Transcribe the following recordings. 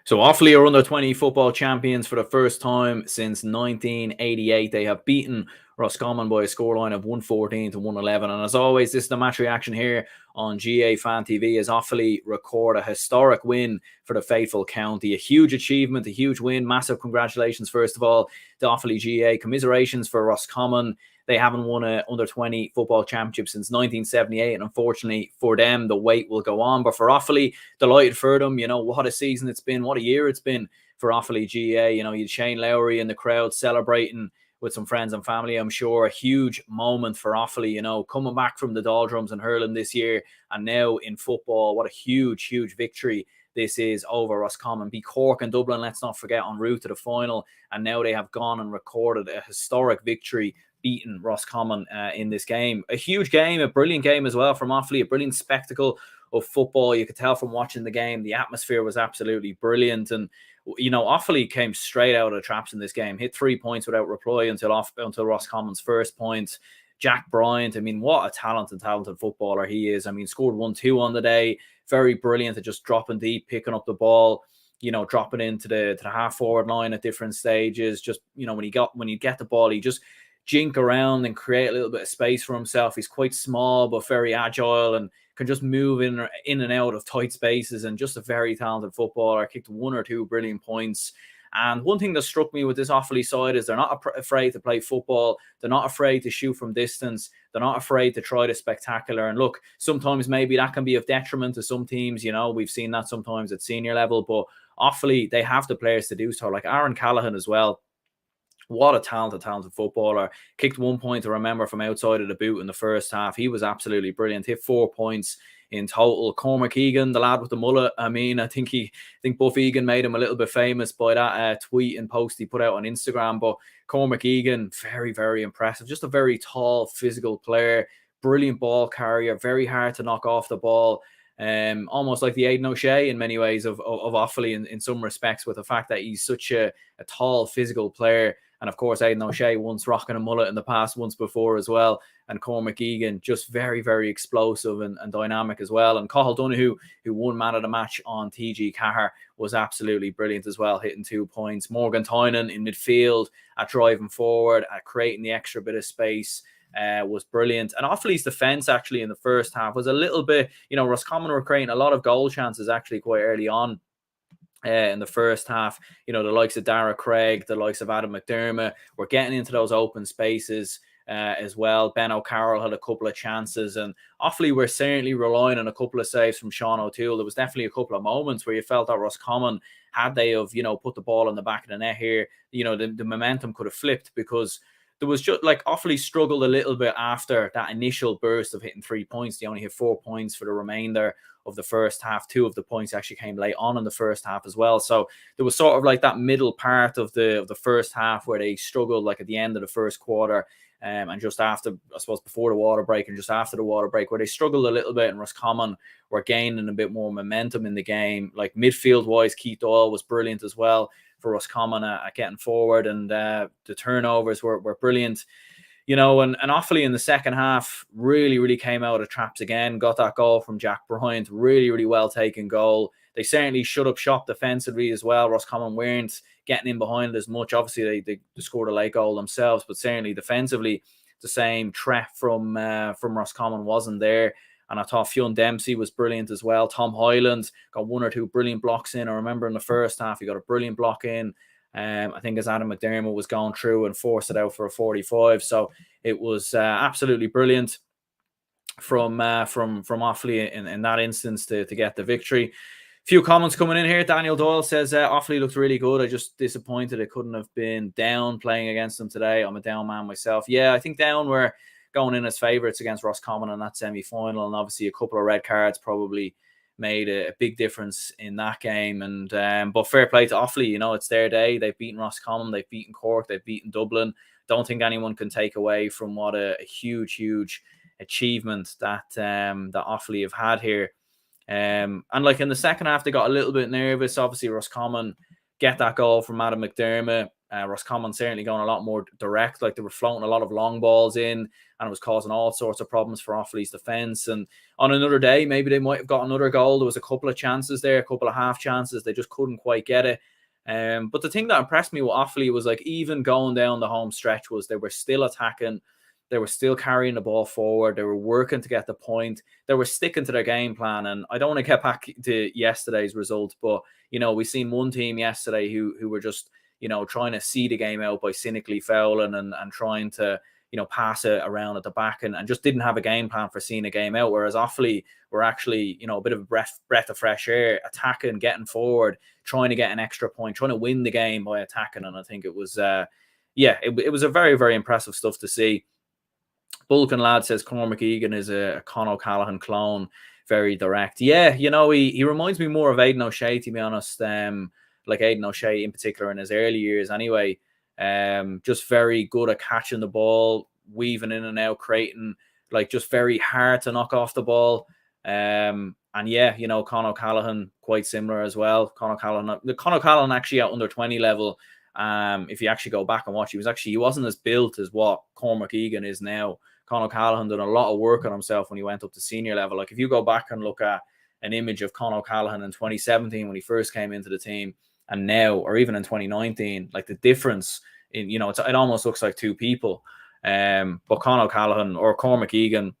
So Offaly are under-20 football champions for the first time since 1988. They have beaten Roscommon by a scoreline of 114 to 111. And as always, this is the match reaction here on GAA Fan TV as Offaly record a historic win for the faithful county. A huge achievement, a huge win. Massive congratulations, first of all, to Offaly GAA. Commiserations for Roscommon. They haven't won an under-20 football championship since 1978, and unfortunately for them, the wait will go on. But for Offaly, delighted for them. You know, what a season it's been, what a year it's been for Offaly GAA. You know, you had Shane Lowry in the crowd celebrating with some friends and family, I'm sure. A huge moment for Offaly, you know, coming back from the doldrums and hurling this year, and now in football, what a huge, huge victory this is over Roscommon. Beat Cork and Dublin, let's not forget, en route to the final, and now they have gone and recorded a historic victory, beaten Roscommon in this game. A huge game, a brilliant game as well from Offaly, a brilliant spectacle of football. You could tell from watching the game, the atmosphere was absolutely brilliant. And, you know, Offaly came straight out of the traps in this game, hit 3 points without reply until Roscommon's first point. Jack Bryant, I mean, what a talented footballer he is. I mean, scored 1-2 on the day. Very brilliant at just dropping deep, picking up the ball, you know, dropping into the half forward line at different stages. Just, you know, when you get the ball, he just jink around and create a little bit of space for himself. He's quite small but very agile and can just move in and out of tight spaces, and just a very talented footballer. Kicked 1 or 2 brilliant points. And one thing that struck me with this Offaly side is they're not afraid to play football. They're not afraid to shoot from distance. They're not afraid to try the spectacular. And look, sometimes maybe that can be of detriment to some teams. You know, we've seen that sometimes at senior level. But Offaly, they have the players to do so. Like Aaron Callaghan as well. What a talented footballer. Kicked 1 point to remember from outside of the boot in the first half. He was absolutely brilliant. Hit 4 points in total. Cormac Egan, the lad with the mullet. I mean, I think Buff Egan made him a little bit famous by that tweet and post he put out on Instagram. But Cormac Egan, very, very impressive. Just a very tall, physical player. Brilliant ball carrier. Very hard to knock off the ball. Almost like the Aidan O'Shea in many ways of Offaly in some respects, with the fact that he's such a tall, physical player. And of course, Aidan O'Shea once rocking a mullet in the past once before as well. And Cormac Egan, just very, very explosive and dynamic as well. And Cathal Donoghue, who won man of the match on TG Cahir, was absolutely brilliant as well, hitting 2 points. Morgan Tynan in midfield, at driving forward, at creating the extra bit of space, was brilliant. And Offaly's defence actually in the first half was a little bit, you know, Roscommon were creating a lot of goal chances actually quite early on. In the first half, you know, the likes of Dereck Craig, the likes of Adam McDermott were getting into those open spaces as well. Ben O'Carroll had a couple of chances, and Offaly were certainly relying on a couple of saves from Sean O'Toole. There was definitely a couple of moments where you felt that Roscommon, had they have, you know, put the ball in the back of the net here, you know, the momentum could have flipped, because there was just like Offaly struggled a little bit after that initial burst of hitting 3 points. They only hit 4 points for the remainder of the first half. 2 of the points actually came late on in the first half as well. So there was sort of like that middle part of the first half where they struggled, like at the end of the first quarter, and just after, I suppose, before the water break and just after the water break, where they struggled a little bit, and Roscommon were gaining a bit more momentum in the game. Like midfield wise, Keith Doyle was brilliant as well for Roscommon at getting forward, and the turnovers were brilliant. You know, and Offaly in the second half really, really came out of traps again. Got that goal from Jack Bryant. Really, really well taken goal. They certainly shut up shop defensively as well. Roscommon weren't getting in behind it as much. Obviously, they scored a late goal themselves, but certainly defensively, the same threat from Roscommon wasn't there. And I thought Fionn Dempsey was brilliant as well. Tom Hyland got 1 or 2 brilliant blocks in. I remember in the first half, he got a brilliant block in. I think as Adam McDermott was going through and forced it out for a 45. So it was absolutely brilliant from Offaly in that instance to get the victory. Few comments coming in here. Daniel Doyle says Offaly looked really good. I just disappointed it couldn't have been Down playing against them today. I'm a Down man myself. Yeah, I think Down were going in as favourites against Roscommon in that semi-final, and obviously a couple of red cards probably made a big difference in that game. And but fair play to Offaly, you know, it's their day. They've beaten Roscommon, they've beaten Cork, they've beaten Dublin. Don't think anyone can take away from what a huge achievement that Offaly have had here. And like in the second half, they got a little bit nervous. Obviously, Roscommon get that goal from Adam McDermott. Roscommon certainly going a lot more direct, like they were floating a lot of long balls in, and it was causing all sorts of problems for Offaly's defence. And on another day, maybe they might have got another goal. There was a couple of chances there, a couple of half chances. They just couldn't quite get it. But the thing that impressed me with Offaly was, like, even going down the home stretch, was they were still attacking. They were still carrying the ball forward. They were working to get the point. They were sticking to their game plan. And I don't want to get back to yesterday's result, but, we've seen one team yesterday who were just, trying to see the game out by cynically fouling and trying to, pass it around at the back and just didn't have a game plan for seeing a game out. Whereas Offaly were actually, a bit of a breath of fresh air, attacking, getting forward, trying to get an extra point, trying to win the game by attacking. And I think it was, it was a very, very impressive stuff to see. Bulkin Lad says Cormac Egan is a Con O'Callaghan clone, very direct. Yeah, he reminds me more of Aidan O'Shea, to be honest. Like Aidan O'Shea in particular in his early years anyway. Just very good at catching the ball, weaving in and out, creating, like, just very hard to knock off the ball. And yeah, Con O'Callaghan, quite similar as well. Con O'Callaghan actually at under 20 level, if you actually go back and watch, he wasn't as built as what Cormac Egan is now. Con O'Callaghan did a lot of work on himself when he went up to senior level. Like, if you go back and look at an image of Con O'Callaghan in 2017 when he first came into the team, and now, or even in 2019, like, the difference in, it almost looks like two people. But Con O'Callaghan or Cormac Egan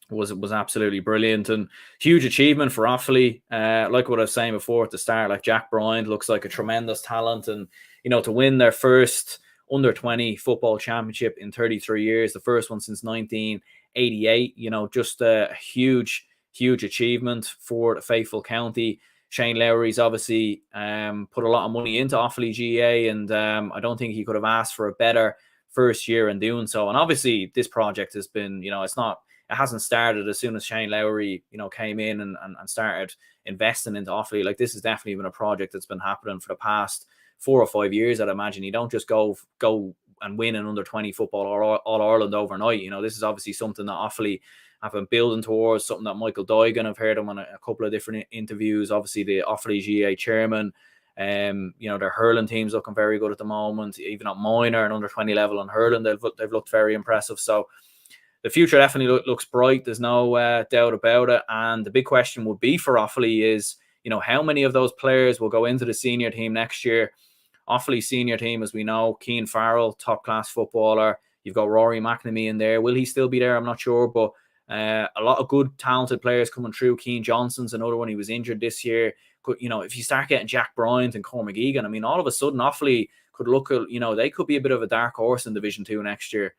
was absolutely brilliant, and huge achievement for Offaly. Like what I was saying before at the start, like, Jack Bryant looks like a tremendous talent, and to win their first under 20 football championship in 33 years, the first one since 1988, just a huge achievement for the faithful county. Shane Lowry's obviously put a lot of money into Offaly GAA, and I don't think he could have asked for a better first year in doing so. And obviously this project has been, it hasn't started as soon as Shane Lowry, came in and started investing into Offaly. Like, this has definitely been a project that's been happening for the past 4 or 5 years, I'd imagine. You don't just go and win an under 20 football or All Ireland overnight. This is obviously something that Offaly have been building towards, something that Michael Duigan, I've heard him on a couple of different interviews. Obviously, the Offaly GAA chairman, their hurling team's looking very good at the moment. Even at minor and under 20 level on hurling, they've looked very impressive. So the future definitely looks bright. There's no doubt about it. And the big question would be for Offaly is, how many of those players will go into the senior team next year? Offaly senior team, as we know, Cian Farrell, top class footballer. You've got Rory McNamee in there. Will he still be there? I'm not sure, but a lot of good, talented players coming through. Keane Johnson's another one. He was injured this year. If you start getting Jack Bryant and Cormac Egan, I mean, all of a sudden Offaly could look at, they could be a bit of a dark horse in Division 2 next year.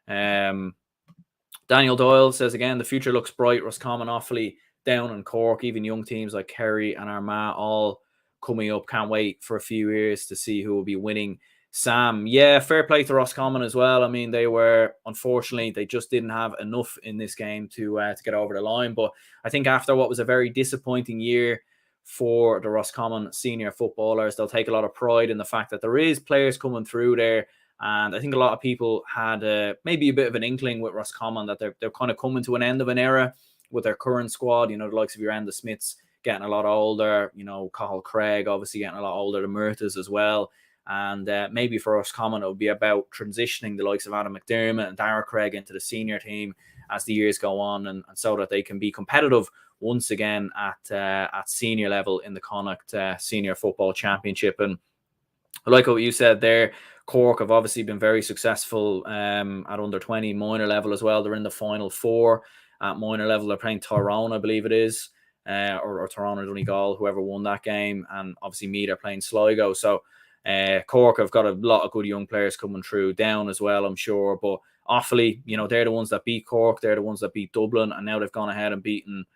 Daniel Doyle says, again, the future looks bright. Roscommon, Offaly, Down and Cork, even young teams like Kerry and Armagh, all coming up. Can't wait for a few years to see who will be winning. Sam, yeah, fair play to Roscommon as well. I mean, unfortunately, they just didn't have enough in this game to get over the line. But I think after what was a very disappointing year for the Roscommon senior footballers, they'll take a lot of pride in the fact that there is players coming through there. And I think a lot of people had maybe a bit of an inkling with Roscommon that they're kind of coming to an end of an era with their current squad. The likes of your Enda Smiths getting a lot older, Cathal Craig obviously getting a lot older, the Murtas as well. And maybe for Roscommon, it would be about transitioning the likes of Adam McDermott and Dereck Craig into the senior team as the years go on, and so that they can be competitive once again at senior level in the Connacht Senior Football Championship. And I like what you said there. Cork have obviously been very successful at under 20 minor level as well. They're in the final four at minor level. They're playing Tyrone, I believe it is, or Tyrone or Donegal, whoever won that game. And obviously Meath are playing Sligo. So Cork have got a lot of good young players coming through. Down as well, I'm sure. But Offaly, they're the ones that beat Cork. They're the ones that beat Dublin. And now they've gone ahead and beaten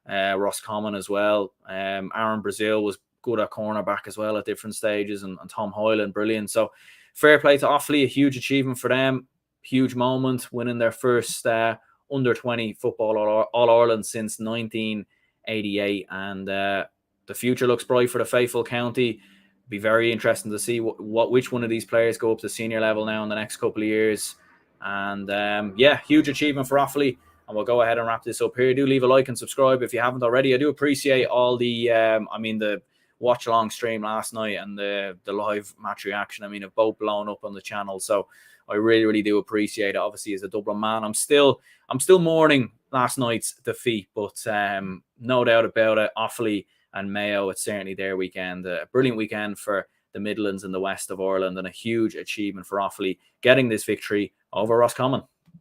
Roscommon as well. Aaron Brazil was good at cornerback as well at different stages, and Tom Hoyland, brilliant. So fair play to Offaly, a huge achievement for them, huge moment, winning their first under 20 football All Ireland since 1988, and the future looks bright for the faithful county. Be very interesting to see which one of these players go up to senior level now in the next couple of years. And yeah, huge achievement for Offaly. And we'll go ahead and wrap this up here. Do leave a like and subscribe if you haven't already. I do appreciate all the watch along stream last night and the live match reaction. I mean, have both blown up on the channel. So I really, really do appreciate it. Obviously, as a Dublin man, I'm still mourning last night's defeat, but no doubt about it, Offaly and Mayo, it's certainly their weekend. A brilliant weekend for the Midlands and the west of Ireland, and a huge achievement for Offaly getting this victory over Roscommon.